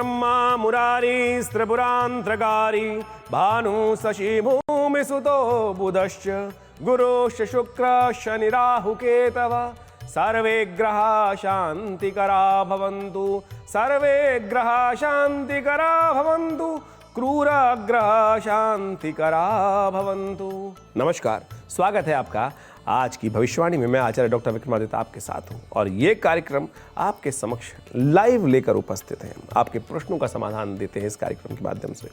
ब्रह्मा मुरारीस्त्रिपुरान्तकारी भानु शशि भूमिसुतो बुधश्च गुरुश्च शुक्रः शनिराहुकेतव सर्वे ग्रहा शान्तिकरा भवन्तु सर्वे ग्रहा शान्तिकरा भवन्तु क्रूरग्रह शांतिकरा भवन्तु। नमस्कार, स्वागत है आपका आज की भविष्यवाणी में। मैं आचार्य डॉक्टर विक्रमादित्य आपके साथ हूं और ये कार्यक्रम आपके समक्ष लाइव लेकर उपस्थित हैं। आपके प्रश्नों का समाधान देते हैं इस कार्यक्रम के माध्यम से।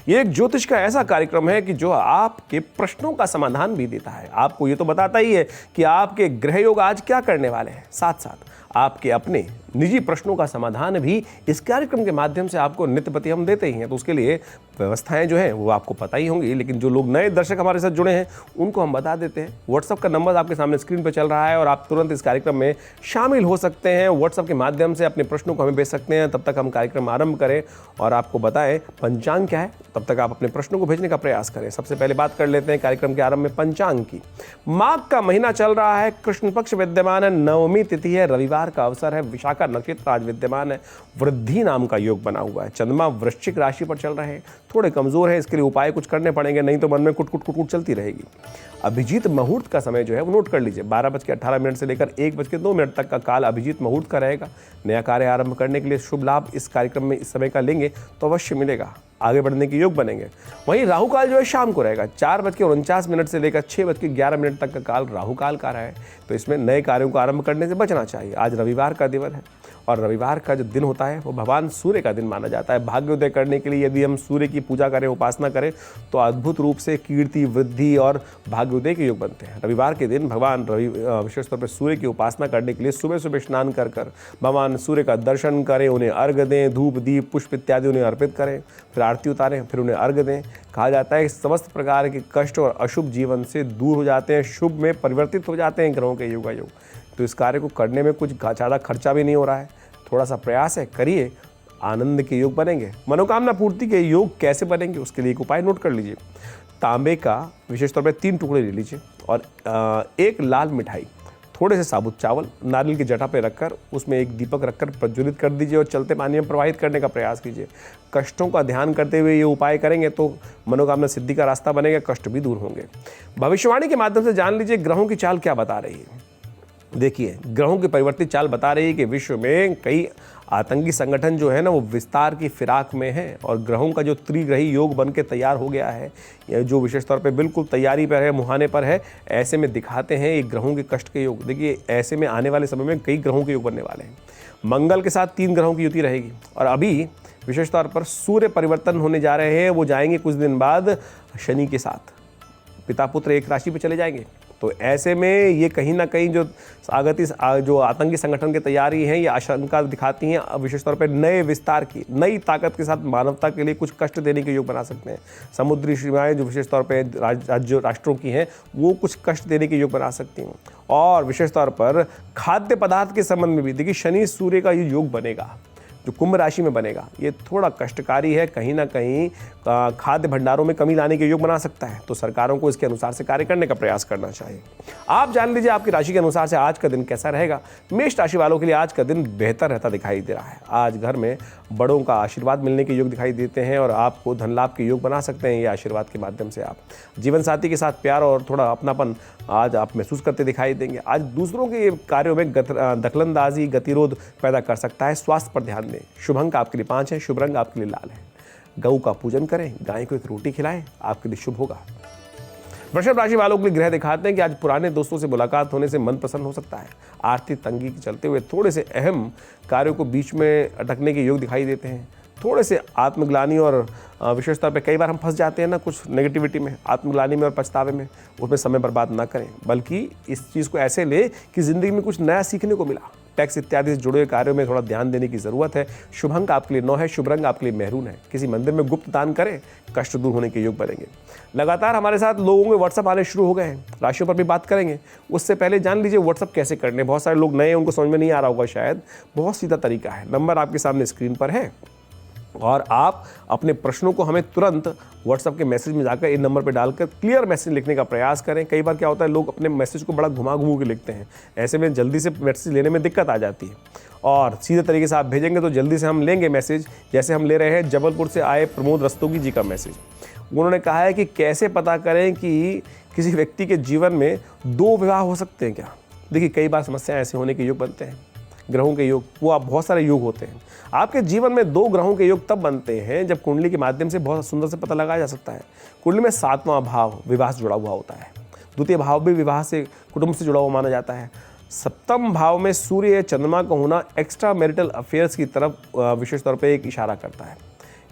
ये एक ज्योतिष का ऐसा कार्यक्रम है कि जो आपके प्रश्नों का समाधान भी देता है। आपको ये तो बताता ही है कि आपके ग्रह योग आज क्या करने वाले हैं, साथ साथ आपके अपने निजी प्रश्नों का समाधान भी इस कार्यक्रम के माध्यम से आपको नित्य प्रति हम देते ही हैं। तो उसके लिए व्यवस्थाएं जो हैं वो आपको पता ही होंगी, लेकिन जो लोग नए दर्शक हमारे साथ जुड़े हैं उनको हम बता देते हैं। व्हाट्सएप का नंबर आपके सामने स्क्रीन पर चल रहा है और आप तुरंत इस कार्यक्रम में शामिल हो सकते हैं। व्हाट्सएप के माध्यम से अपने प्रश्नों को हमें भेज सकते हैं। तब तक हम कार्यक्रम आरंभ करें और आपको बताएं पंचांग क्या है, तब तक आप अपने प्रश्नों को भेजने का प्रयास करें। सबसे पहले बात कर लेते हैं कार्यक्रम के आरंभ में पंचांग की। माघ का महीना चल रहा है, कृष्ण पक्ष विद्यमान है, नवमी तिथि है, रविवार का अवसर है, विशाखा नक्षत्र आज विद्यमान है, वृद्धि नाम का योग बना हुआ है। चंद्रमा वृश्चिक राशि पर चल रहे हैं, थोड़े कमजोर है, इसके लिए उपाय कुछ करने पड़ेंगे, नहीं तो मन में कुट कुट कुट कुट चलती रहेगी। अभिजीत मुहूर्त का समय जो है वो नोट कर लीजिए। 12:18 से लेकर 1:02 तक का काल अभिजीत मुहूर्त का रहेगा। नया कार्य आरंभ करने के लिए शुभ लाभ इस कार्यक्रम में इस समय का लेंगे तो अवश्य मिलेगा, आगे बढ़ने के योग बनेंगे। वहीं राहु काल जो है शाम को रहेगा। 4:49 से लेकर 6:11 तक का काल राहु काल का रहा है, तो इसमें नए कार्यों को आरंभ करने से बचना चाहिए। आज रविवार का दिवस है और रविवार का जो दिन होता है वो भगवान सूर्य का दिन माना जाता है। भाग्योदय करने के लिए यदि हम सूर्य की पूजा करें, उपासना करें तो अद्भुत रूप से कीर्ति, वृद्धि और भाग्योदय के योग बनते हैं। रविवार के दिन भगवान विशेष तौर पर सूर्य की उपासना करने के लिए सुबह सुबह स्नान कर भगवान सूर्य का दर्शन करें, उन्हें अर्घ दें, धूप दीप पुष्प इत्यादि उन्हें अर्पित करें, फिर आरती उतारें, फिर उन्हें अर्घ दें। कहा जाता है कि समस्त प्रकार के कष्ट और अशुभ जीवन से दूर हो जाते हैं, शुभ में परिवर्तित हो जाते हैं ग्रहों के योगायोग। तो इस कार्य को करने में कुछ ज़्यादा खर्चा भी नहीं हो रहा है, थोड़ा सा प्रयास है, करिए, आनंद के योग बनेंगे। मनोकामना पूर्ति के योग कैसे बनेंगे उसके लिए एक उपाय नोट कर लीजिए। तांबे का विशेष तौर पर 3 टुकड़े ले लीजिए और एक लाल मिठाई, थोड़े से साबुत चावल नारियल की जटा पे रखकर उसमें एक दीपक रखकर प्रज्वलित कर दीजिए और चलते पानी में प्रवाहित करने का प्रयास कीजिए। कष्टों का ध्यान करते हुए ये उपाय करेंगे तो मनोकामना सिद्धि का रास्ता बनेगा, कष्ट भी दूर होंगे। भविष्यवाणी के माध्यम से जान लीजिए ग्रहों की चाल क्या बता रही है। देखिए, ग्रहों की परिवर्तित चाल बता रही है कि विश्व में कई आतंकी संगठन जो है ना वो विस्तार की फिराक में है और ग्रहों का जो त्रिग्रही योग बन के तैयार हो गया है, जो विशेष तौर पे बिल्कुल तैयारी पर है, मुहाने पर है, ऐसे में दिखाते हैं ये ग्रहों के कष्ट के योग। देखिए, ऐसे में आने वाले समय में कई ग्रहों के योग बनने वाले हैं। मंगल के साथ 3 ग्रहों की युति रहेगी और अभी विशेष तौर पर सूर्य परिवर्तन होने जा रहे हैं, वो जाएंगे कुछ दिन बाद शनि के साथ, पिता पुत्र एक राशि पर चले जाएंगे। तो ऐसे में ये कहीं ना कहीं जो आतंकी संगठन की तैयारी है ये आशंका दिखाती हैं विशेष तौर पर नए विस्तार की, नई ताकत के साथ मानवता के लिए कुछ कष्ट देने के योग बना सकते हैं। समुद्री सीमाएं जो विशेष तौर पर राज्य राष्ट्रों की हैं वो कुछ कष्ट देने के योग बना सकती हैं। और विशेष तौर पर खाद्य पदार्थ के संबंध में भी देखिए शनि सूर्य का ये योग बनेगा जो कुंभ राशि में बनेगा, ये थोड़ा कष्टकारी है, कहीं ना कहीं खाद्य भंडारों में कमी लाने के योग बना सकता है। तो सरकारों को इसके अनुसार से कार्य करने का प्रयास करना चाहिए। आप जान लीजिए आपकी राशि के अनुसार से आज का दिन कैसा रहेगा। मेष राशि वालों के लिए आज का दिन बेहतर रहता दिखाई दे रहा है। आज घर में बड़ों का आशीर्वाद मिलने के योग दिखाई देते हैं और आपको धन लाभ के योग बना सकते हैं ये आशीर्वाद के माध्यम से। आप जीवन साथी के साथ प्यार और थोड़ा अपनापन आज आप महसूस करते दिखाई देंगे। आज दूसरों के कार्यों में दखलंदाजी, गतिरोध पैदा कर सकता है। स्वास्थ्य पर ध्यान दें। शुभ अंक आपके लिए 5 है, शुभ रंग आपके लिए लाल है। गौ का पूजन करें, गाय को एक रोटी खिलाएं, आपके लिए शुभ होगा। वृषभ राशि वालों के लिए ग्रह दिखाते हैं कि आज पुराने दोस्तों से मुलाकात होने से मन प्रसन्न हो सकता है। आर्थिक तंगी के चलते हुए थोड़े से अहम कार्यों को बीच में अटकने के योग दिखाई देते हैं। थोड़े से आत्मग्लानि और विशेष तौर पे कई बार हम फंस जाते हैं ना कुछ नेगेटिविटी में, आत्मग्लानि में और पछतावे में, उसमें समय बर्बाद ना करें, बल्कि इस चीज़ को ऐसे ले कि ज़िंदगी में कुछ नया सीखने को मिला। टैक्स इत्यादि से जुड़े कार्यों में थोड़ा ध्यान देने की ज़रूरत है। शुभ अंक आपके लिए 9 है, शुभ रंग आपके लिए मेहरून है। किसी मंदिर में गुप्त दान करें, कष्ट दूर होने के योग बनेंगे। लगातार हमारे साथ लोगों के व्हाट्सअप आने शुरू हो गए हैं, राशियों पर भी बात करेंगे। उससे पहले जान लीजिए व्हाट्सअप कैसे करने। बहुत सारे लोग नए हैं, उनको समझ में नहीं आ रहा होगा शायद। बहुत सीधा तरीका है, नंबर आपके सामने स्क्रीन पर है और आप अपने प्रश्नों को हमें तुरंत व्हाट्सएप के मैसेज में जाकर इन नंबर पर डालकर क्लियर मैसेज लिखने का प्रयास करें। कई बार क्या होता है लोग अपने मैसेज को बड़ा घुमा घुमा के लिखते हैं, ऐसे में जल्दी से मैसेज लेने में दिक्कत आ जाती है। और सीधे तरीके से आप भेजेंगे तो जल्दी से हम लेंगे मैसेज। जैसे हम ले रहे हैं जबलपुर से आए प्रमोद रस्तोगी जी का मैसेज। उन्होंने कहा है कि कैसे पता करें कि किसी व्यक्ति के जीवन में 2 विवाह हो सकते हैं क्या। देखिए, कई बार समस्याएं ऐसे होने के योग बनते हैं, ग्रहों के योग, वो आप बहुत सारे योग होते हैं। आपके जीवन में 2 ग्रहों के योग तब बनते हैं जब कुंडली के माध्यम से बहुत सुंदर से पता लगाया जा सकता है। कुंडली में 7वां भाव विवाह से जुड़ा हुआ होता है, द्वितीय भाव भी विवाह से, कुटुंब से जुड़ा हुआ माना जाता है। 7वें भाव में सूर्य या चंद्रमा का होना एक्स्ट्रा मैरिटल अफेयर्स की तरफ विशेष तौर पर एक इशारा करता है,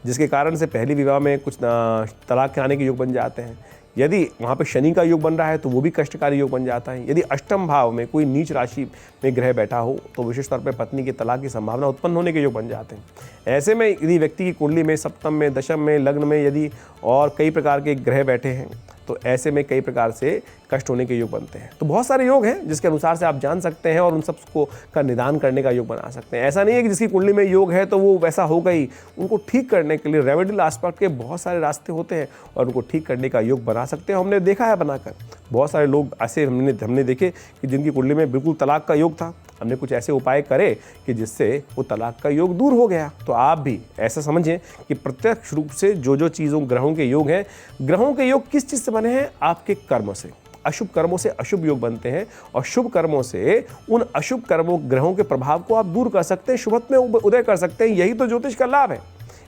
जिसके कारण से पहली विवाह में कुछ तलाक के आने के योग बन जाते हैं। यदि वहाँ पे शनि का योग बन रहा है तो वो भी कष्टकारी योग बन जाता है। यदि अष्टम भाव में कोई नीच राशि में ग्रह बैठा हो तो विशेष तौर पर पत्नी के तलाक की संभावना उत्पन्न होने के योग बन जाते हैं। ऐसे में यदि व्यक्ति की कुंडली में सप्तम में, दशम में, लग्न में यदि और कई प्रकार के ग्रह बैठे हैं तो ऐसे में कई प्रकार से कष्ट होने के योग बनते हैं। तो बहुत सारे योग हैं जिसके अनुसार से आप जान सकते हैं और उन सब को का निदान करने का योग बना सकते हैं। ऐसा नहीं है कि जिसकी कुंडली में योग है तो वो वैसा होगा ही। उनको ठीक करने के लिए रेमेडियल एस्पेक्ट के बहुत सारे रास्ते होते हैं और उनको ठीक करने का योग बना सकते हैं। हमने देखा है बनाकर, बहुत सारे लोग ऐसे हमने देखे कि जिनकी कुंडली में बिल्कुल तलाक का योग था। हमने कुछ ऐसे उपाय करे कि जिससे वो तलाक का योग दूर हो गया। तो आप भी ऐसा समझें कि प्रत्यक्ष रूप से जो चीज़ों ग्रहों के योग हैं, ग्रहों के योग किस चीज़ से बने हैं? आपके कर्म से। अशुभ कर्मों से अशुभ योग बनते हैं और शुभ कर्मों से उन अशुभ कर्मों ग्रहों के प्रभाव को आप दूर कर सकते हैं, शुभत्व में उदय कर सकते हैं। यही तो ज्योतिष का लाभ है।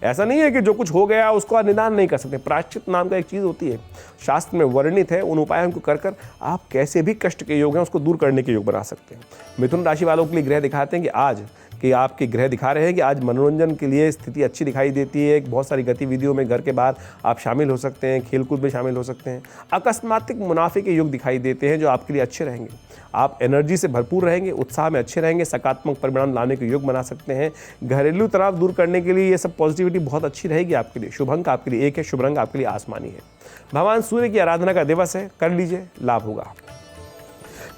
ऐसा नहीं है कि जो कुछ हो गया उसको आप निदान नहीं कर सकते। प्रायश्चित नाम का एक चीज़ होती है, शास्त्र में वर्णित है। उन उपायों को कर आप कैसे भी कष्ट के योग हैं उसको दूर करने के योग बना सकते हैं। मिथुन राशि वालों के लिए ग्रह दिखाते हैं कि आपके ग्रह दिखा रहे हैं कि आज मनोरंजन के लिए स्थिति अच्छी दिखाई देती है। बहुत सारी गतिविधियों में घर के बाद आप शामिल हो सकते हैं, खेलकूद में शामिल हो सकते हैं। अकस्मातिक मुनाफे के योग दिखाई देते हैं जो आपके लिए अच्छे रहेंगे। आप एनर्जी से भरपूर रहेंगे, उत्साह में अच्छे रहेंगे, सकारात्मक परिणाम लाने के योग बना सकते हैं। घरेलू तनाव दूर करने के लिए ये सब पॉजिटिविटी बहुत अच्छी रहेगी आपके लिए। शुभ अंक आपके लिए 1 है, शुभ रंग आपके लिए आसमानी है। भगवान सूर्य की आराधना का दिवस है, कर लीजिए, लाभ होगा।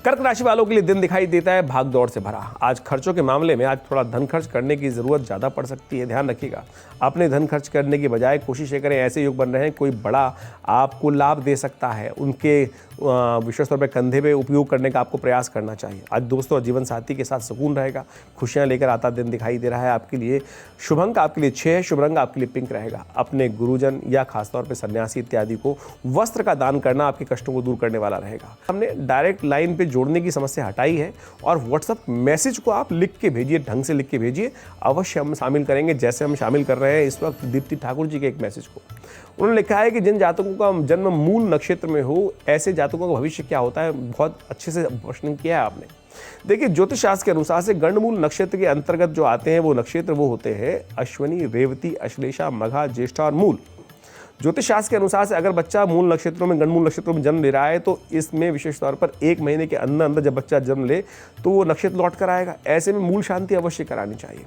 कर्क राशि वालों के लिए दिन दिखाई देता है भाग दौड़ से भरा। आज खर्चों के मामले में आज थोड़ा धन खर्च करने की ज़रूरत ज़्यादा पड़ सकती है, ध्यान रखिएगा। अपने धन खर्च करने की बजाय कोशिश ये करें, ऐसे योग बन रहे हैं कोई बड़ा आपको लाभ दे सकता है, उनके विशेष तौर पर कंधे पे उपयोग करने का आपको प्रयास करना चाहिए। आज दोस्तों और जीवन साथी के साथ सुकून रहेगा, खुशियाँ लेकर आता दिन दिखाई दे रहा है आपके लिए। शुभ अंक आपके लिए 6 है, शुभ रंग आपके लिए पिंक रहेगा। अपने गुरुजन या खासतौर पर सन्यासी इत्यादि को वस्त्र का दान करना आपके कष्टों को दूर करने वाला रहेगा। हमने डायरेक्ट लाइन पे जोड़ने की समस्या हटाई है और व्हाट्सएप मैसेज को आप लिख के भेजिए, ढंग से लिख के भेजिए, अवश्य हम शामिल करेंगे। जैसे हम शामिल कर रहे हैं इस वक्त दीप्ति ठाकुर जी के एक मैसेज को। उन्होंने लिखा है कि जिन जातकों का जन्म मूल नक्षत्र में हो, ऐसे जातकों का भविष्य क्या होता है। बहुत अच्छे से प्रश्न किया है आपने। देखिए, ज्योतिष शास्त्र के अनुसार से गंडमूल नक्षत्र के अंतर्गत जो आते हैं वो नक्षत्र वो होते हैं अश्विनी, रेवती, अश्लेषा, मघा, ज्येष्ठा और मूल। ज्योतिष शास्त्र के अनुसार से अगर बच्चा मूल नक्षत्रों में, गणमूल नक्षत्रों में जन्म ले रहा है तो इसमें विशेष तौर पर 1 महीने के अंदर जब बच्चा जन्म ले तो वो नक्षत्र लौट कर आएगा। ऐसे में मूल शांति अवश्य करानी चाहिए।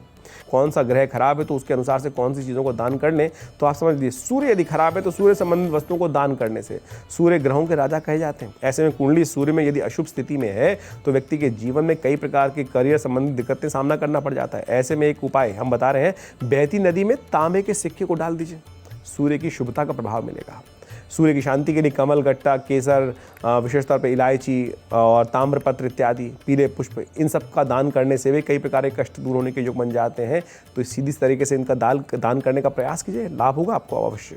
कौन सा ग्रह खराब है तो उसके अनुसार से कौन सी चीज़ों को दान कर लें, तो आप समझ लीजिए सूर्य यदि खराब है तो सूर्य संबंधित वस्तुओं को दान करने से, सूर्य ग्रहों के राजा कहे जाते हैं। ऐसे में कुंडली सूर्य में यदि अशुभ स्थिति में है तो व्यक्ति के जीवन में कई प्रकार के करियर संबंधित दिक्कतें सामना करना पड़ जाता है। ऐसे में एक उपाय हम बता रहे हैं, बहती नदी में तांबे के सिक्के को डाल दीजिए, सूर्य की शुभता का प्रभाव मिलेगा। सूर्य की शांति के लिए कमल, गट्टा, केसर, विशेष तौर पर इलायची और ताम्रपत्र इत्यादि, पीले पुष्प, इन सब का दान करने से भी कई प्रकार के कष्ट दूर होने के योग बन जाते हैं। तो सीधी तरीके से इनका दान करने का प्रयास कीजिए, लाभ होगा आपको अवश्य।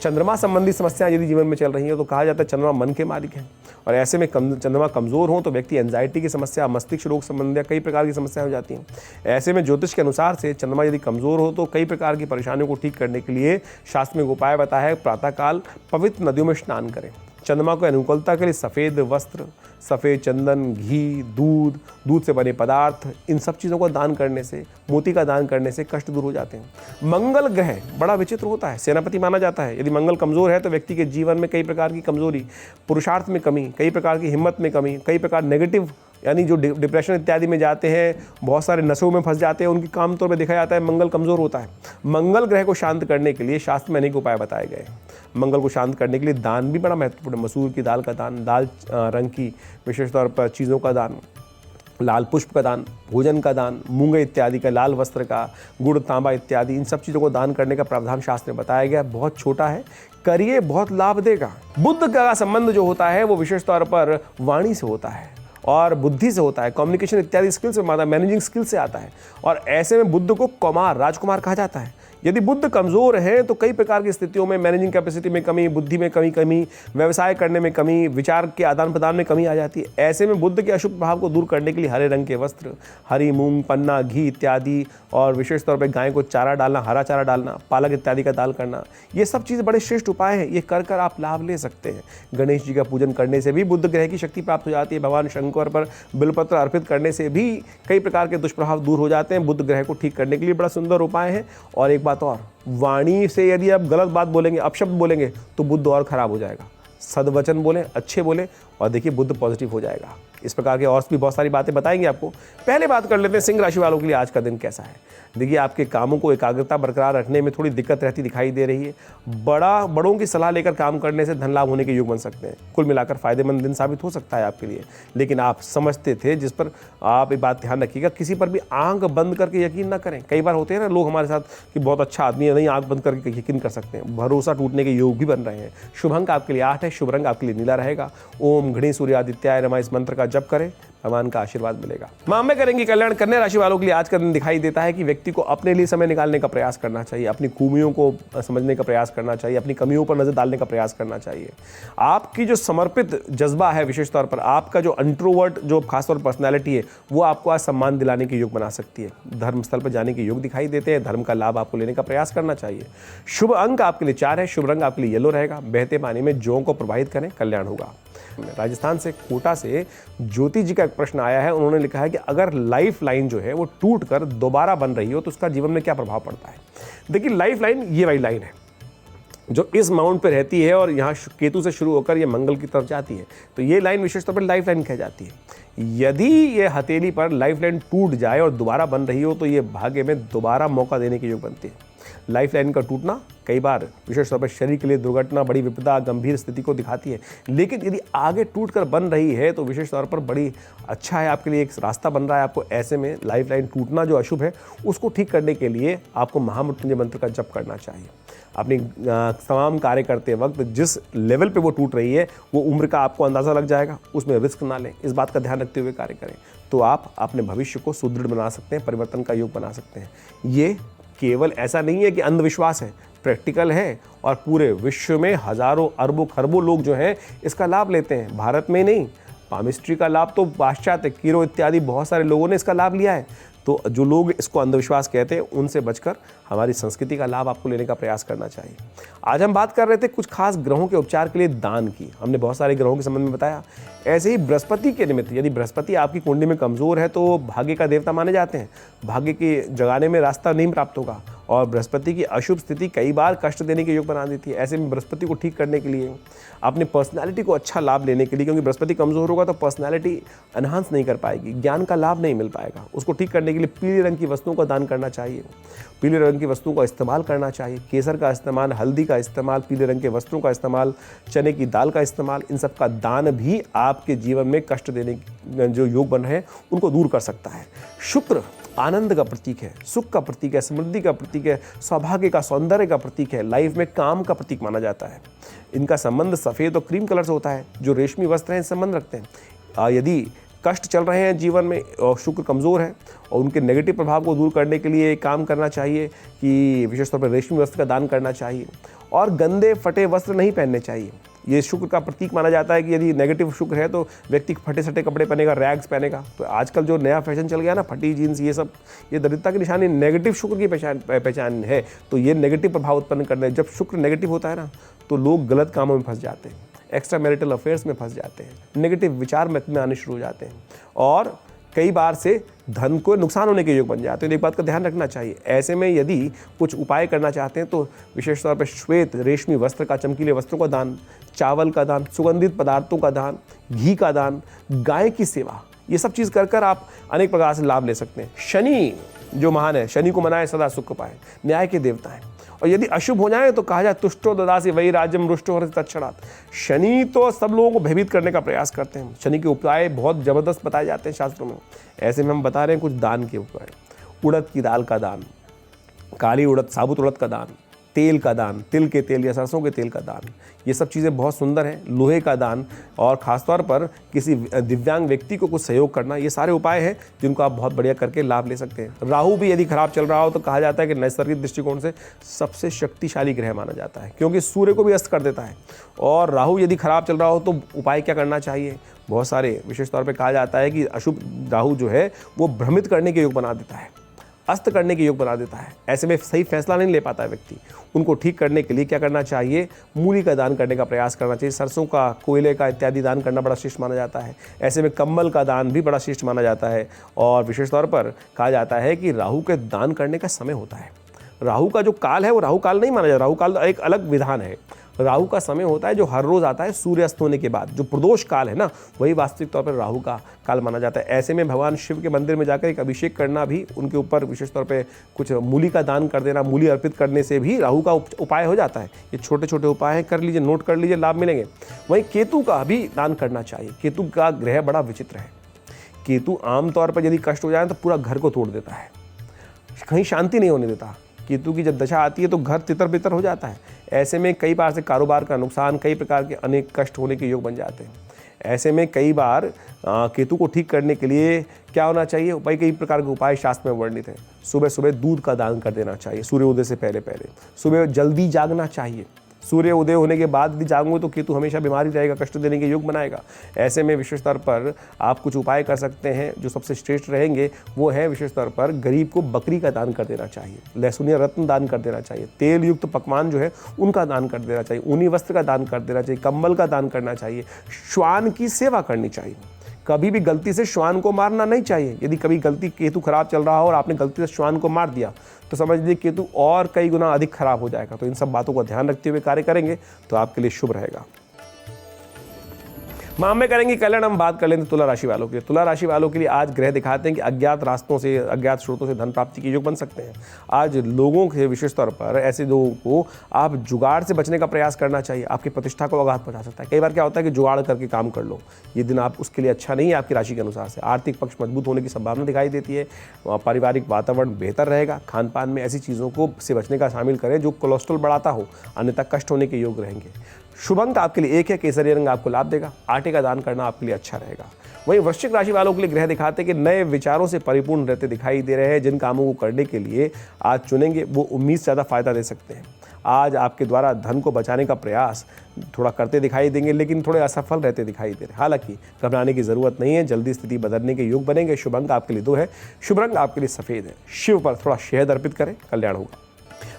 चंद्रमा संबंधी समस्याएं यदि जीवन में चल रही है तो कहा जाता है चंद्रमा मन के मालिक हैं और ऐसे में चंद्रमा कमज़ोर हो तो व्यक्ति एंजाइटी की समस्या, मस्तिष्क रोग संबंधी कई प्रकार की समस्याएं हो जाती हैं। ऐसे में ज्योतिष के अनुसार से चंद्रमा यदि कमज़ोर हो तो कई प्रकार की परेशानियों को ठीक करने के लिए शास्त्र में उपाय बताया है, प्रातःकाल पवित्र नदियों में स्नान करें। चंद्रमा को अनुकूलता के लिए सफ़ेद वस्त्र, सफ़ेद चंदन, घी, दूध से बने पदार्थ, इन सब चीज़ों को दान करने से, मोती का दान करने से कष्ट दूर हो जाते हैं। मंगल ग्रह बड़ा विचित्र होता है, सेनापति माना जाता है। यदि मंगल कमज़ोर है तो व्यक्ति के जीवन में कई प्रकार की कमज़ोरी, पुरुषार्थ में कमी, कई प्रकार की हिम्मत में कमी, कई प्रकार नेगेटिव यानी जो डिप्रेशन इत्यादि में जाते हैं, बहुत सारे नशों में फंस जाते हैं, उनकी काम तौर पे देखा जाता है मंगल कमज़ोर होता है। मंगल ग्रह को शांत करने के लिए शास्त्र में अनेक उपाय बताए गए। मंगल को शांत करने के लिए दान भी बड़ा महत्वपूर्ण है। मसूर की दाल का दान, लाल रंग की विशेष तौर पर चीज़ों का दान, लाल पुष्प का दान, भोजन का दान, मूंगे इत्यादि का, लाल वस्त्र का, गुड़, तांबा इत्यादि, इन सब चीज़ों को दान करने का प्रावधान शास्त्र में बताया गया। बहुत छोटा है, करिए, बहुत लाभ देगा। बुद्ध का संबंध जो होता है वो विशेष तौर पर वाणी से होता है और बुद्धि से होता है, कम्युनिकेशन इत्यादि स्किल से, मैनेजिंग स्किल से आता है। और ऐसे में बुद्ध को कुमार, राजकुमार कहा जाता है। यदि बुद्ध कमज़ोर हैं तो कई प्रकार की स्थितियों में मैनेजिंग कैपेसिटी में कमी, बुद्धि में कमी, व्यवसाय करने में कमी, विचार के आदान प्रदान में कमी आ जाती है। ऐसे में बुद्ध के अशुभ प्रभाव को दूर करने के लिए हरे रंग के वस्त्र, हरी मूंग, पन्ना, घी इत्यादि, और विशेष तौर पर गाय को चारा डालना, हरा चारा डालना, पालक इत्यादि का दान करना, ये सब चीज़ बड़े श्रेष्ठ उपाय हैं। ये कर आप लाभ ले सकते हैं। गणेश जी का पूजन करने से भी बुद्ध ग्रह की शक्ति प्राप्त हो जाती है। भगवान शंकर पर बिलपत्र अर्पित करने से भी कई प्रकार के दुष्प्रभाव दूर हो जाते हैं। बुद्ध ग्रह को ठीक करने के लिए बड़ा सुंदर उपाय है। और एक बात और, वाणी से यदि आप गलत बात बोलेंगे, अपशब्द बोलेंगे, तो बुद्ध और खराब हो जाएगा। सद्वचन बोलें, अच्छे बोलें, और देखिए बुद्ध पॉजिटिव हो जाएगा। इस प्रकार के और भी बहुत सारी बातें बताएंगे आपको। पहले बात कर लेते हैं सिंह राशि वालों के लिए आज का दिन कैसा है। देखिए, आपके कामों को एकाग्रता बरकरार रखने में थोड़ी दिक्कत रहती दिखाई दे रही है। बड़ों की सलाह लेकर काम करने से धन लाभ होने के योग बन सकते हैं। कुल मिलाकर फायदेमंद दिन साबित हो सकता है आपके लिए। लेकिन आप समझते थे, जिस पर आप एक बात ध्यान रखिएगा, किसी पर भी आंख बंद करके यकीन ना करें। कई बार होते हैं ना लोग हमारे साथ कि बहुत अच्छा आदमी है, नहीं आंख बंद करके यकीन कर सकते हैं। भरोसा टूटने के योग भी बन रहे हैं। शुभ अंक आपके लिए 8 है, शुभ रंग आपके लिए नीला रहेगा। ओम घृणी सूर्यादित्याय नमः इस मंत्र का जप करें, भगवान का आशीर्वाद मिलेगा। मामले करेंगे कल्याण। कन्या राशि वालों के लिए आज का दिन दिखाई देता है कि व्यक्ति को अपने लिए समय निकालने का प्रयास करना चाहिए, अपनी खूबियों को समझने का प्रयास करना चाहिए, अपनी कमियों पर नजर डालने का प्रयास करना चाहिए। आपकी जो समर्पित जज्बा है, विशेष तौर पर आपका जो इंट्रोवर्ट जो खासतौर पर्सनैलिटी है, वो आपको आज सम्मान दिलाने के योग बना सकती है। धर्मस्थल पर जाने के योग दिखाई देते हैं। धर्म का लाभ आपको लेने का प्रयास करना चाहिए। शुभ अंक आपके लिए 4 है, शुभ रंग आपके लिए येलो रहेगा। बहते पानी में जौ को प्रवाहित करें, कल्याण होगा। राजस्थान से कोटा से ज्योति जी का एक प्रश्न आया है। उन्होंने लिखा है कि अगर लाइफ लाइन जो है वो टूट कर दोबारा बन रही हो तो उसका जीवन में क्या प्रभाव पड़ता है। देखिए, लाइफ लाइन ये वाली लाइन है जो इस माउंट पे रहती है और यहाँ केतु से शुरू होकर ये मंगल की तरफ जाती है। तो ये लाइन विशेष तौर पर लाइफ लाइन कह जाती है। यदि ये हथेली पर लाइफ लाइन टूट जाए और दोबारा बन रही हो तो ये भाग्य में दोबारा मौका देने के योग बनती है। लाइफ लाइन का टूटना कई बार विशेष तौर पर शरीर के लिए दुर्घटना, बड़ी विपदा, गंभीर स्थिति को दिखाती है। लेकिन यदि आगे टूट कर बन रही है तो विशेष तौर पर बड़ी अच्छा है, आपके लिए एक रास्ता बन रहा है। आपको ऐसे में लाइफ लाइन टूटना जो अशुभ है उसको ठीक करने के लिए आपको महामृत्युंजय मंत्र का जप करना चाहिए। अपनी तमाम कार्य करते वक्त जिस लेवल पे वो टूट रही है वो उम्र का आपको अंदाज़ा लग जाएगा। उसमें रिस्क ना लें, इस बात का ध्यान रखते हुए कार्य करें तो आप अपने भविष्य को सुदृढ़ बना सकते हैं, परिवर्तन का योग बना सकते हैं। ये केवल ऐसा नहीं है कि अंधविश्वास है, प्रैक्टिकल है और पूरे विश्व में हजारों अरबों खरबों लोग जो हैं इसका लाभ लेते हैं। भारत में नहीं, पामिस्ट्री का लाभ तो पाश्चात्य कीरो इत्यादि बहुत सारे लोगों ने इसका लाभ लिया है। तो जो लोग इसको अंधविश्वास कहते हैं उनसे बचकर हमारी संस्कृति का लाभ आपको लेने का प्रयास करना चाहिए। आज हम बात कर रहे थे कुछ खास ग्रहों के उपचार के लिए दान की। हमने बहुत सारे ग्रहों के संबंध में बताया। ऐसे ही बृहस्पति के निमित्त, यदि बृहस्पति आपकी कुंडली में कमज़ोर है तो भाग्य का देवता माने जाते हैं। भाग्य के जगाने में रास्ता नहीं प्राप्त होगा और बृहस्पति की अशुभ स्थिति कई बार कष्ट देने के योग बना देती है। ऐसे में बृहस्पति को ठीक करने के लिए, अपनी पर्सनैलिटी को अच्छा लाभ लेने के लिए, क्योंकि बृहस्पति कमज़ोर होगा तो पर्सनैलिटी एनहांस नहीं कर पाएगी, ज्ञान का लाभ नहीं मिल पाएगा। उसको ठीक करने के लिए पीले रंग की वस्तुओं का दान करना चाहिए, पीले रंग की वस्तुओं का इस्तेमाल करना चाहिए। केसर का इस्तेमाल, हल्दी का इस्तेमाल, पीले रंग के वस्त्रों का इस्तेमाल, चने की दाल का इस्तेमाल, इन सब का दान भी आपके जीवन में कष्ट देने जो योग बन रहे हैं उनको दूर कर सकता है। शुक्र आनंद का प्रतीक है, सुख का प्रतीक है, समृद्धि का प्रतीक है, सौभाग्य का, सौंदर्य का प्रतीक है, लाइफ में काम का प्रतीक माना जाता है। इनका संबंध सफ़ेद और क्रीम कलर से होता है। जो रेशमी वस्त्र हैं संबंध रखते हैं। यदि कष्ट चल रहे हैं जीवन में और शुक्र कमज़ोर है और उनके नेगेटिव प्रभाव को दूर करने के लिए काम करना चाहिए कि विशेष तौर पर रेशमी वस्त्र का दान करना चाहिए और गंदे फटे वस्त्र नहीं पहनने चाहिए। ये शुक्र का प्रतीक माना जाता है कि यदि नेगेटिव शुक्र है तो व्यक्ति फटे सटे कपड़े पहनेगा, रैग्स पहनेगा। तो आजकल जो नया फैशन चल गया ना, फटी जीन्स, ये सब ये दरिद्रता की निशानी, नेगेटिव शुक्र की पहचान है। तो ये नेगेटिव प्रभाव उत्पन्न करना है। जब शुक्र नेगेटिव होता है ना तो लोग गलत कामों में फंस जाते हैं, एक्स्ट्रा मैरिटल अफेयर्स में फंस जाते हैं, नेगेटिव विचार में आने शुरू हो जाते हैं और कई बार से धन को नुकसान होने के योग बन जाते हैं। तो एक बात का ध्यान रखना चाहिए। ऐसे में यदि कुछ उपाय करना चाहते हैं तो विशेष तौर पर श्वेत रेशमी वस्त्र का, चमकीले वस्त्रों का दान, चावल का दान, सुगंधित पदार्थों का दान, घी का दान, गाय की सेवा, ये सब चीज़ कर कर आप अनेक प्रकार से लाभ ले सकते हैं। शनि जो महान है, शनि को मनाए सदा सुख पाए, न्याय के देवता हैं। और यदि अशुभ हो जाए तो कहा जाए तुष्टो ददासी वही राज्यम रुष्टो हर तत्क्षणात्। शनि तो सब लोगों को भयभीत करने का प्रयास करते हैं। शनि के उपाय बहुत ज़बरदस्त बताए जाते हैं शास्त्रों में। ऐसे में हम बता रहे हैं कुछ दान के उपाय। उड़द की दाल का दान, काली उड़द, साबुत उड़द का दान, तेल का दान, तिल के तेल या सरसों के तेल का दान, ये सब चीज़ें बहुत सुंदर हैं। लोहे का दान और ख़ासतौर पर किसी दिव्यांग व्यक्ति को कुछ सहयोग करना, ये सारे उपाय हैं जिनको आप बहुत बढ़िया करके लाभ ले सकते हैं। राहु भी यदि खराब चल रहा हो तो कहा जाता है कि नैसर्गिक दृष्टिकोण से सबसे शक्तिशाली ग्रह माना जाता है, क्योंकि सूर्य को भी अस्त कर देता है। और राहु यदि खराब चल रहा हो तो उपाय क्या करना चाहिए? बहुत सारे, विशेष तौर पर कहा जाता है कि अशुभ राहु जो है वो भ्रमित करने के योग बना देता है, अस्त करने के योग बना देता है। ऐसे में सही फैसला नहीं ले पाता है व्यक्ति। उनको ठीक करने के लिए क्या करना चाहिए? मूली का दान करने का प्रयास करना चाहिए। सरसों का, कोयले का इत्यादि दान करना बड़ा श्रेष्ठ माना जाता है। ऐसे में कंबल का दान भी बड़ा श्रेष्ठ माना जाता है। और विशेष तौर पर कहा जाता है कि राहु के दान करने का समय होता है। राहु का जो काल है वो राहु काल नहीं माना जाता, राहु काल एक अलग विधान है। राहु का समय होता है जो हर रोज़ आता है सूर्यास्त होने के बाद, जो प्रदोष काल है ना, वही वास्तविक तौर पर राहु का काल माना जाता है। ऐसे में भगवान शिव के मंदिर में जाकर एक अभिषेक करना भी, उनके ऊपर विशेष तौर पे कुछ मूली का दान कर देना, मूली अर्पित करने से भी राहु का उपाय हो जाता है। ये छोटे छोटे उपाय हैं, कर लीजिए, नोट कर लीजिए, लाभ मिलेंगे। वहीं केतु का भी दान करना चाहिए। केतु का ग्रह बड़ा विचित्र है। केतु आमतौर पर यदि कष्ट हो जाए तो पूरा घर को तोड़ देता है, कहीं शांति नहीं होने देता। केतु की जब दशा आती है तो घर तितर बितर हो जाता है। ऐसे में कई बार से कारोबार का नुकसान, कई प्रकार के अनेक कष्ट होने के योग बन जाते हैं। ऐसे में कई बार केतु को ठीक करने के लिए क्या होना चाहिए? उपाय, कई प्रकार के उपाय शास्त्र में वर्णित हैं। सुबह सुबह दूध का दान कर देना चाहिए, सूर्योदय से पहले पहले। सुबह जल्दी जागना चाहिए। सूर्य उदय होने के बाद भी जागोगे तो केतु हमेशा बीमारी रहेगा, कष्ट देने के योग बनाएगा। ऐसे में विशेष तौर पर आप कुछ उपाय कर सकते हैं जो सबसे श्रेष्ठ रहेंगे। वो है विशेष तौर पर गरीब को बकरी का दान कर देना चाहिए, लहसुन या रत्न दान कर देना चाहिए, तेल युक्त पकवान जो है उनका दान कर देना चाहिए, ऊनी वस्त्र का दान कर देना चाहिए, कंबल का दान करना चाहिए, श्वान की सेवा करनी चाहिए। कभी भी गलती से श्वान को मारना नहीं चाहिए। यदि कभी गलती केतु खराब चल रहा हो और आपने गलती से श्वान को मार दिया तो समझ लीजिए केतु और कई गुना अधिक खराब हो जाएगा। तो इन सब बातों का ध्यान रखते हुए कार्य करेंगे तो आपके लिए शुभ रहेगा। माह में करेंगे कल्याण। हम बात कर लेंगे तुला राशि वालों के लिए। तुला राशि वालों के लिए आज ग्रह दिखाते हैं कि अज्ञात रास्तों से, अज्ञात स्रोतों से धन प्राप्ति के योग बन सकते हैं। आज लोगों के विशेष तौर पर ऐसे लोगों को आप जुगाड़ से बचने का प्रयास करना चाहिए। आपकी प्रतिष्ठा को आघात पहुंचा सकता है। कई बार क्या होता है कि जुगाड़ करके काम कर लो, ये दिन आप उसके लिए अच्छा नहीं है आपकी राशि के अनुसार से। आर्थिक पक्ष मजबूत होने की संभावना दिखाई देती है। पारिवारिक वातावरण बेहतर रहेगा। खान पान में ऐसी चीज़ों को से बचने का शामिल करें जो कोलेस्ट्रॉल बढ़ाता हो, अन्यथा कष्ट होने के योग रहेंगे। शुभ अंक आपके लिए 1 है, केसरी रंग आपको लाभ देगा। आटे का दान करना आपके लिए अच्छा रहेगा। वहीं वृश्चिक राशि वालों के लिए ग्रह दिखाते हैं कि नए विचारों से परिपूर्ण रहते दिखाई दे रहे हैं। जिन कामों को करने के लिए आज चुनेंगे वो उम्मीद से ज़्यादा फायदा दे सकते हैं। आज आपके द्वारा धन को बचाने का प्रयास थोड़ा करते दिखाई देंगे, लेकिन थोड़े असफल रहते दिखाई दे रहे हैं। हालांकि घबराने की जरूरत नहीं है, जल्दी स्थिति बदलने के योग बनेंगे। शुभ अंक आपके लिए 2 है। शुभ रंग आपके लिए सफेद है। शिव पर थोड़ा शहद अर्पित करें, कल्याण होगा।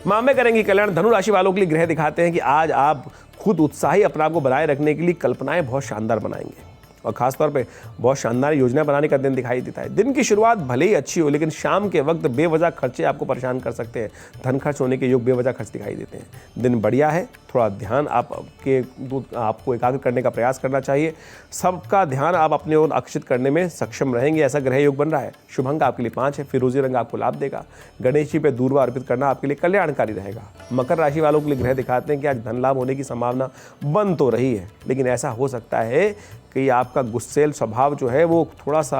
माह में करेंगे कल्याण। धनु राशि वालों के लिए ग्रह दिखाते हैं कि आज आप खुद उत्साही अपने आप को बनाए रखने के लिए कल्पनाएं बहुत शानदार बनाएंगे और खासतौर पे बहुत शानदार योजना बनाने का दिन दिखाई देता है। दिन की शुरुआत भले ही अच्छी हो, लेकिन शाम के वक्त बेवजह खर्चे आपको परेशान कर सकते हैं। धन खर्च होने के योग बेवजह खर्च दिखाई देते हैं। दिन बढ़िया है, थोड़ा ध्यान आपको एकाग्र करने का प्रयास करना चाहिए। सबका ध्यान आप अपने ओर आकर्षित करने में सक्षम रहेंगे, ऐसा ग्रह योग बन रहा है। शुभ अंक आपके लिए 5 है। फिरोजी रंग आपको लाभ देगा। गणेश जी पे दूर्वा अर्पित करना आपके लिए कल्याणकारी रहेगा। मकर राशि वालों के लिए ग्रह दिखाते हैं कि आज धन लाभ होने की संभावना बन तो रही है, लेकिन ऐसा हो सकता है कि आपका गुस्सेल स्वभाव जो है वो थोड़ा सा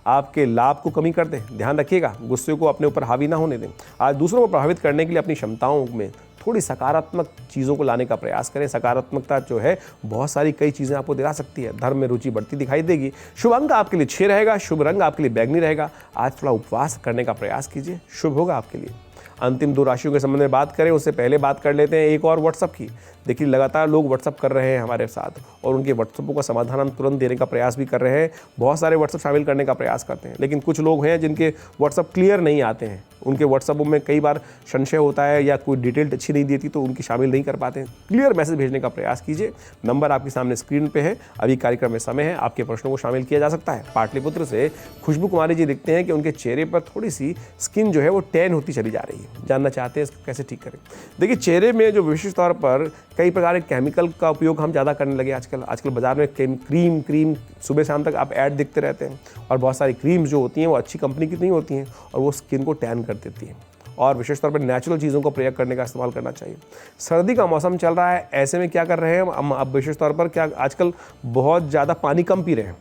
आपके लाभ को कमी कर दे। ध्यान रखिएगा, गुस्से को अपने ऊपर हावी ना होने दें। आज दूसरों को प्रभावित करने के लिए अपनी क्षमताओं में थोड़ी सकारात्मक चीज़ों को लाने का प्रयास करें। सकारात्मकता जो है बहुत सारी कई चीज़ें आपको दिला सकती है। धर्म में रुचि बढ़ती दिखाई देगी। शुभ अंक आपके लिए 6 रहेगा। शुभ रंग आपके लिए बैंगनी रहेगा। आज थोड़ा उपवास करने का प्रयास कीजिए, शुभ होगा आपके लिए। अंतिम 2 राशियों के संबंध में बात करें उससे पहले बात कर लेते हैं एक और व्हाट्सअप की। देखिए लगातार लोग व्हाट्सअप कर रहे हैं हमारे साथ और उनके व्हाट्सअपों का समाधान हम तुरंत देने का प्रयास भी कर रहे हैं। बहुत सारे व्हाट्सअप शामिल करने का प्रयास करते हैं, लेकिन कुछ लोग हैं जिनके व्हाट्सअप क्लियर नहीं आते हैं। उनके व्हाट्सअपों में कई बार संशय होता है या कोई डिटेल अच्छी नहीं देती तो उनकी शामिल नहीं कर पाते हैं। क्लियर मैसेज भेजने का प्रयास कीजिए। नंबर आपके सामने स्क्रीन पे है। अभी कार्यक्रम में समय है, आपके प्रश्नों को शामिल किया जा सकता है। पाटलिपुत्र से खुशबू कुमारी जी लिखते हैं कि उनके चेहरे पर थोड़ी सी स्किन जो है वो टैन होती चली जा रही है, जानना चाहते हैं इसको कैसे ठीक करें। देखिए चेहरे में जो विशेष तौर पर कई प्रकार के केमिकल का उपयोग हम ज़्यादा करने लगे आजकल बाजार में क्रीम सुबह शाम तक आप ऐड दिखते रहते हैं और बहुत सारी क्रीम्स जो होती हैं वो अच्छी कंपनी की नहीं होती हैं और वो स्किन को टैन कर देती हैं। और विशेष तौर पर नेचुरल चीज़ों को प्रयोग करने का इस्तेमाल करना चाहिए। सर्दी का मौसम चल रहा है, ऐसे में क्या कर रहे हैं हम अब विशेष तौर पर क्या आजकल बहुत ज़्यादा पानी कम पी रहे हैं।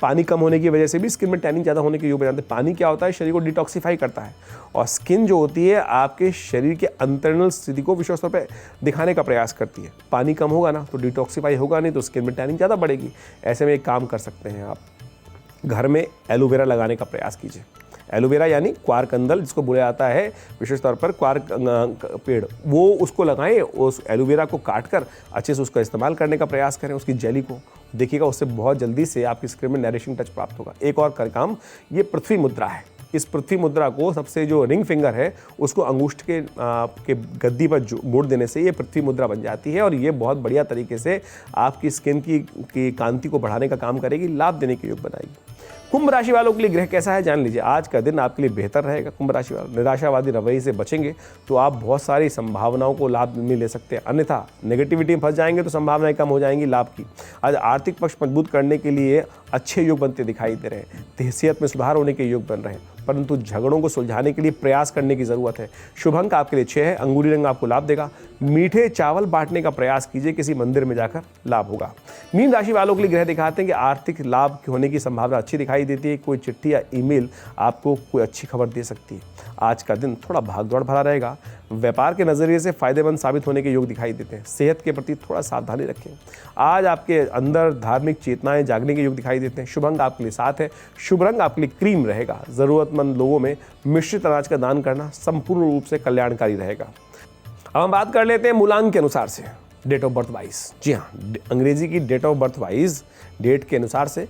पानी कम होने की वजह से भी स्किन में टैनिंग ज़्यादा होने के योग बन जाते हैं। पानी क्या होता है, शरीर को डिटॉक्सिफाई करता है, और स्किन जो होती है आपके शरीर के अंतर्नल स्थिति को विशेष तौर पे दिखाने का प्रयास करती है। पानी कम होगा ना तो डिटॉक्सिफाई होगा नहीं, तो स्किन में टैनिंग ज़्यादा बढ़ेगी। ऐसे में एक काम कर सकते हैं, आप घर में एलोवेरा लगाने का प्रयास कीजिए। एलोवेरा यानी क्वारकंदल जिसको बोला जाता है विशेष तौर पर क्वार्क पेड़, वो उसको लगाएं। उस एलोवेरा को काट कर अच्छे से उसका इस्तेमाल करने का प्रयास करें, उसकी जेली को देखिएगा, उससे बहुत जल्दी से आपकी स्किन में नरिशिंग टच प्राप्त होगा। एक और काम, ये पृथ्वी मुद्रा है। इस पृथ्वी मुद्रा को सबसे जो रिंग फिंगर है उसको अंगूष्ठ के गद्दी पर मोड़ देने से ये पृथ्वी मुद्रा बन जाती है, और ये बहुत बढ़िया तरीके से आपकी स्किन की कांति को बढ़ाने का काम करेगी, लाभ देने के योग बनाएगी। कुंभ राशि वालों के लिए ग्रह कैसा है जान लीजिए। आज का दिन आपके लिए बेहतर रहेगा। कुंभ राशि वाले निराशावादी रवैये से बचेंगे तो आप बहुत सारी संभावनाओं को लाभ में ले सकते हैं, अन्यथा नेगेटिविटी में फंस जाएंगे तो संभावनाएं कम हो जाएंगी लाभ की। आज आर्थिक पक्ष मजबूत करने के लिए अच्छे योग बनते दिखाई दे रहे हैं। हैसियत में सुधार होने के योग बन रहे हैं, परंतु झगड़ों को सुलझाने के लिए प्रयास करने की जरूरत है। शुभ अंक आपके लिए 6 है, अंगूरी रंग आपको लाभ देगा। मीठे चावल बांटने का प्रयास कीजिए, किसी मंदिर में जाकर लाभ होगा। मीन राशि वालों के लिए ग्रह दिखाते हैं कि आर्थिक लाभ होने की संभावना अच्छी दिखाई देती है। कोई चिट्ठी या ईमेल आपको कोई अच्छी खबर दे सकती है। आज का दिन थोड़ा भागदौड़ भरा रहेगा। व्यापार के नज़रिए से फायदेमंद साबित होने के योग दिखाई देते हैं। सेहत के प्रति थोड़ा सावधानी रखें। आज आपके अंदर धार्मिक चेतनाएं जागने के योग दिखाई देते हैं। शुभ अंक आपके लिए 7 है, शुभ रंग आपके लिए क्रीम रहेगा। ज़रूरतमंद लोगों में मिश्रित अनाज का दान करना संपूर्ण रूप से कल्याणकारी रहेगा। अब हम बात कर लेते हैं मूलांक के अनुसार से, डेट ऑफ बर्थ वाइज। जी हाँ, अंग्रेजी की date of birth wise date के अनुसार से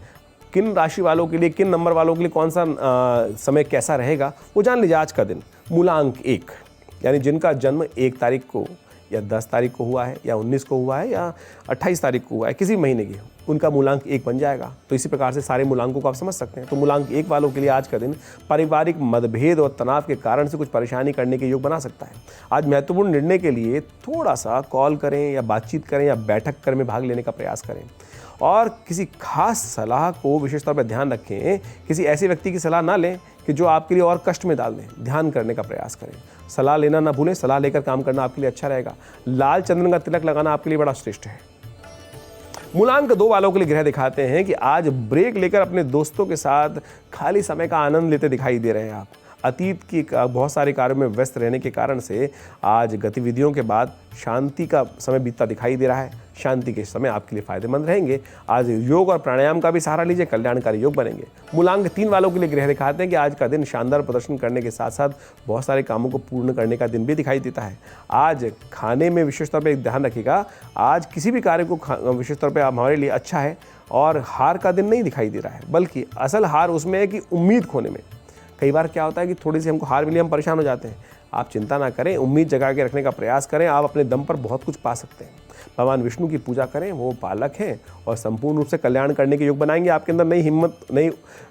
किन राशि वालों के लिए, किन नंबर वालों के लिए कौन सा समय कैसा रहेगा वो जान लीजिए। आज का दिन मूलांक 1 यानी जिनका जन्म 1 तारीख को या 10 तारीख को हुआ है या 19 को हुआ है या 28 तारीख को हुआ है, किसी महीने की, उनका मूलांक 1 बन जाएगा। तो इसी प्रकार से सारे मूलांकों को आप समझ सकते हैं। तो मूलांक 1 वालों के लिए आज का दिन पारिवारिक मतभेद और तनाव के कारण से कुछ परेशानी करने के योग बना सकता है। आज महत्वपूर्ण निर्णय के लिए थोड़ा सा कॉल करें या बातचीत करें या बैठक कर में भाग लेने का प्रयास करें, और किसी खास सलाह को विशेष तौर पर ध्यान रखें। किसी ऐसे व्यक्ति की सलाह ना लें कि जो आपके लिए और कष्ट में डाल दें। ध्यान करने का प्रयास करें, सलाह लेना ना भूलें। सलाह लेकर काम करना आपके लिए अच्छा रहेगा। लाल चंदन का तिलक लगाना आपके लिए बड़ा श्रेष्ठ है। मूलांक 2 वालों के लिए ग्रह दिखाते हैं कि आज ब्रेक लेकर अपने दोस्तों के साथ खाली समय का आनंद लेते दिखाई दे रहे हैं आप। अतीत की बहुत सारे कार्यों में व्यस्त रहने के कारण से आज गतिविधियों के बाद शांति का समय बीतता दिखाई दे रहा है। शांति के समय आपके लिए फायदेमंद रहेंगे। आज योग और प्राणायाम का भी सहारा लीजिए, कल्याणकारी योग बनेंगे। मूलांक 3 वालों के लिए ग्रह दिखाते हैं कि आज का दिन शानदार प्रदर्शन करने के साथ साथ बहुत सारे कामों को पूर्ण करने का दिन भी दिखाई देता है। आज खाने में विशेष तौर पर एक ध्यान रखिएगा। आज किसी भी कार्य को विशेष तौर पर हमारे लिए अच्छा है, और हार का दिन नहीं दिखाई दे रहा है, बल्कि असल हार उसमें है कि उम्मीद खोने में। कई बार क्या होता है कि थोड़ी सी हमको हार मिली, हम परेशान हो जाते हैं। आप चिंता ना करें, उम्मीद जगा के रखने का प्रयास करें। आप अपने दम पर बहुत कुछ पा सकते हैं। भगवान विष्णु की पूजा करें, वो पालक हैं और संपूर्ण रूप से कल्याण करने के योग बनाएंगे। आपके अंदर नई हिम्मत, नई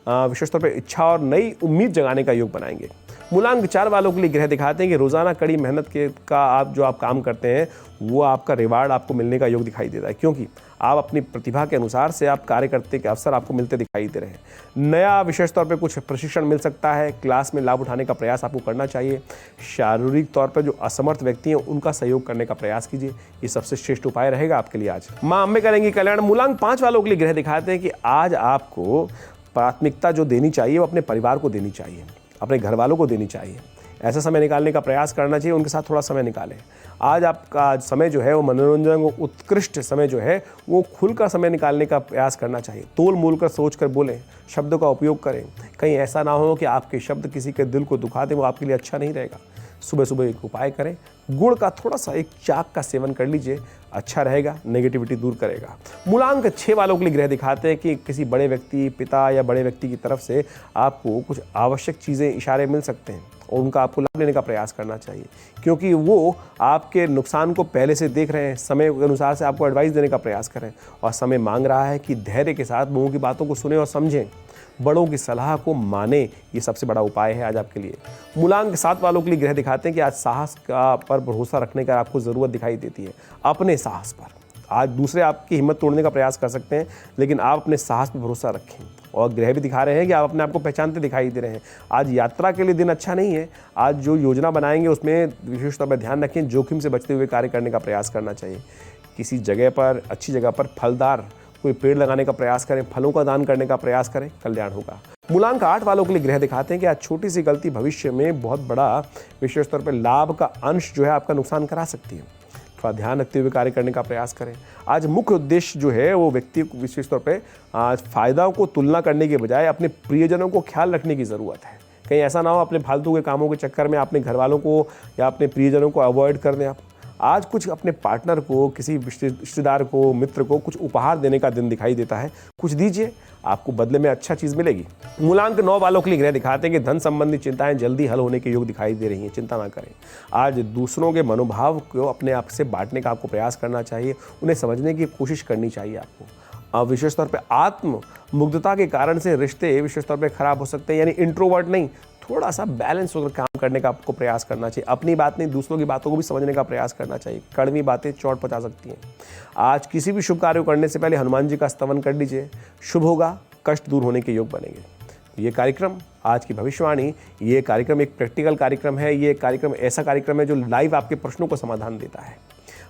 विशेष तौर पर इच्छा और नई उम्मीद जगाने का योग बनाएंगे। मूलांक 4 वालों के लिए ग्रह दिखाते हैं कि रोजाना कड़ी मेहनत का आप काम करते हैं वो आपका रिवार्ड आपको मिलने का योग दिखाई देता है, क्योंकि आप अपनी प्रतिभा के अनुसार से आप कार्य करते के अवसर आपको मिलते दिखाई दे रहे हैं। नया विशेष तौर पे कुछ प्रशिक्षण मिल सकता है। क्लास में लाभ उठाने का प्रयास आपको करना चाहिए। शारीरिक तौर पर जो असमर्थ व्यक्ति हैं उनका सहयोग करने का प्रयास कीजिए, ये सबसे श्रेष्ठ उपाय रहेगा आपके लिए। आज माँ अम्बे करेंगी कल्याण। मूलांक 5 वालों के लिए ग्रह दिखाते हैं कि आज आपको प्राथमिकता जो देनी चाहिए वो अपने परिवार को देनी चाहिए, अपने घर वालों को देनी चाहिए। ऐसा समय निकालने का प्रयास करना चाहिए, उनके साथ थोड़ा समय निकालें। आज आपका समय जो है वो मनोरंजन को उत्कृष्ट समय जो है वो खुलकर समय निकालने का प्रयास करना चाहिए। तोल मोल कर सोच कर बोलें, शब्दों का उपयोग करें। कहीं ऐसा ना हो कि आपके शब्द किसी के दिल को दुखा दें, वो आपके लिए अच्छा नहीं रहेगा। सुबह सुबह एक उपाय करें, गुड़ का थोड़ा सा एक चाक का सेवन कर लीजिए, अच्छा रहेगा, नेगेटिविटी दूर करेगा। मूलांक 6 वालों के लिए ग्रह दिखाते हैं कि किसी बड़े व्यक्ति, पिता या बड़े व्यक्ति की तरफ से आपको कुछ आवश्यक चीज़ें, इशारे मिल सकते हैं और उनका आपको लाभ लेने का प्रयास करना चाहिए, क्योंकि वो आपके नुकसान को पहले से देख रहे हैं। समय के अनुसार से आपको एडवाइस देने का प्रयास करें और समय मांग रहा है कि धैर्य के साथ लोगों की बातों को सुने और समझें, बड़ों की सलाह को माने। ये सबसे बड़ा उपाय है आज आपके लिए। मूलांक 7 वालों के लिए ग्रह दिखाते हैं कि आज साहस का पर भरोसा रखने का आपको ज़रूरत दिखाई देती है, अपने साहस पर। आज दूसरे आपकी हिम्मत तोड़ने का प्रयास कर सकते हैं, लेकिन आप अपने साहस पर भरोसा रखें। और ग्रह भी दिखा रहे हैं कि आप अपने आप को पहचानते दिखाई दे रहे हैं। आज यात्रा के लिए दिन अच्छा नहीं है। आज जो योजना बनाएंगे उसमें विशेष तौर पर ध्यान रखें, जोखिम से बचते हुए कार्य करने का प्रयास करना चाहिए। किसी जगह पर, अच्छी जगह पर फलदार कोई पेड़ लगाने का प्रयास करें, फलों का दान करने का प्रयास करें, कल्याण होगा। मूलांक 8 वालों के लिए ग्रह दिखाते हैं कि आज छोटी सी गलती भविष्य में बहुत बड़ा विशेष तौर पर लाभ का अंश जो है आपका नुकसान करा सकती है। थोड़ा ध्यान रखते हुए कार्य करने का प्रयास करें। आज मुख्य उद्देश्य जो है वो व्यक्ति को विशेष तौर पे आज फायदाओं को तुलना करने के बजाय अपने प्रियजनों को ख्याल रखने की ज़रूरत है। कहीं ऐसा ना हो अपने फालतू के कामों के चक्कर में अपने घर वालों को या अपने प्रियजनों को अवॉइड कर दें आप। आज कुछ अपने पार्टनर को, किसी रिश्तेदार को, मित्र को कुछ उपहार देने का दिन दिखाई देता है, कुछ दीजिए, आपको बदले में अच्छा चीज़ मिलेगी। मूलांक 9 वालों के लिए ग्रह दिखाते हैं कि धन संबंधी चिंताएं जल्दी हल होने के योग दिखाई दे रही हैं, चिंता ना करें। आज दूसरों के मनोभाव को अपने आप से बांटने का आपको प्रयास करना चाहिए, उन्हें समझने की कोशिश करनी चाहिए आपको। विशेष तौर पे आत्म मुग्धता के कारण से रिश्ते विशेष तौर पे खराब हो सकते हैं, यानी इंट्रोवर्ट नहीं, थोड़ा सा बैलेंस होकर काम करने का आपको प्रयास करना चाहिए। अपनी बात नहीं, दूसरों की बातों को भी समझने का प्रयास करना चाहिए। कड़वी बातें चोट पहुंचा सकती हैं। आज किसी भी शुभ कार्य करने से पहले हनुमान जी का स्तवन कर लीजिए, शुभ होगा, कष्ट दूर होने के योग बनेंगे। ये कार्यक्रम आज की भविष्यवाणी, ये कार्यक्रम एक प्रैक्टिकल कार्यक्रम है। ये कार्यक्रम ऐसा कार्यक्रम है जो लाइव आपके प्रश्नों को समाधान देता है।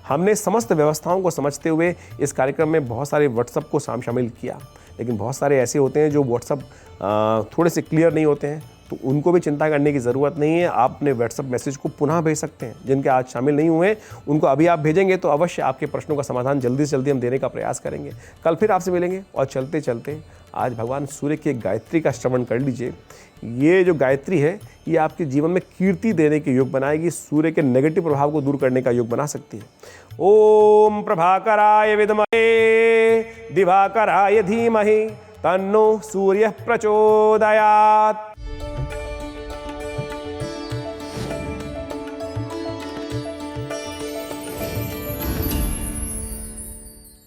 हमने समस्त व्यवस्थाओं को समझते हुए इस कार्यक्रम में बहुत सारे व्हाट्सअप को शामिल किया, लेकिन बहुत सारे ऐसे होते हैं जो व्हाट्सअप थोड़े से क्लियर नहीं होते हैं, तो उनको भी चिंता करने की ज़रूरत नहीं है। आप अपने व्हाट्सअप मैसेज को पुनः भेज सकते हैं। जिनके आज शामिल नहीं हुए उनको अभी आप भेजेंगे तो अवश्य आपके प्रश्नों का समाधान जल्दी से जल्दी हम देने का प्रयास करेंगे। कल फिर आपसे मिलेंगे। और चलते चलते आज भगवान सूर्य की एक गायत्री का श्रवण कर लीजिए। ये जो गायत्री है ये आपके जीवन में कीर्ति देने के योग बनाएगी, सूर्य के नेगेटिव प्रभाव को दूर करने का योग बना सकती है। ओम प्रभाकराय विद्महे दिवाकराय धीमहि तन्नो सूर्य प्रचोदयात्।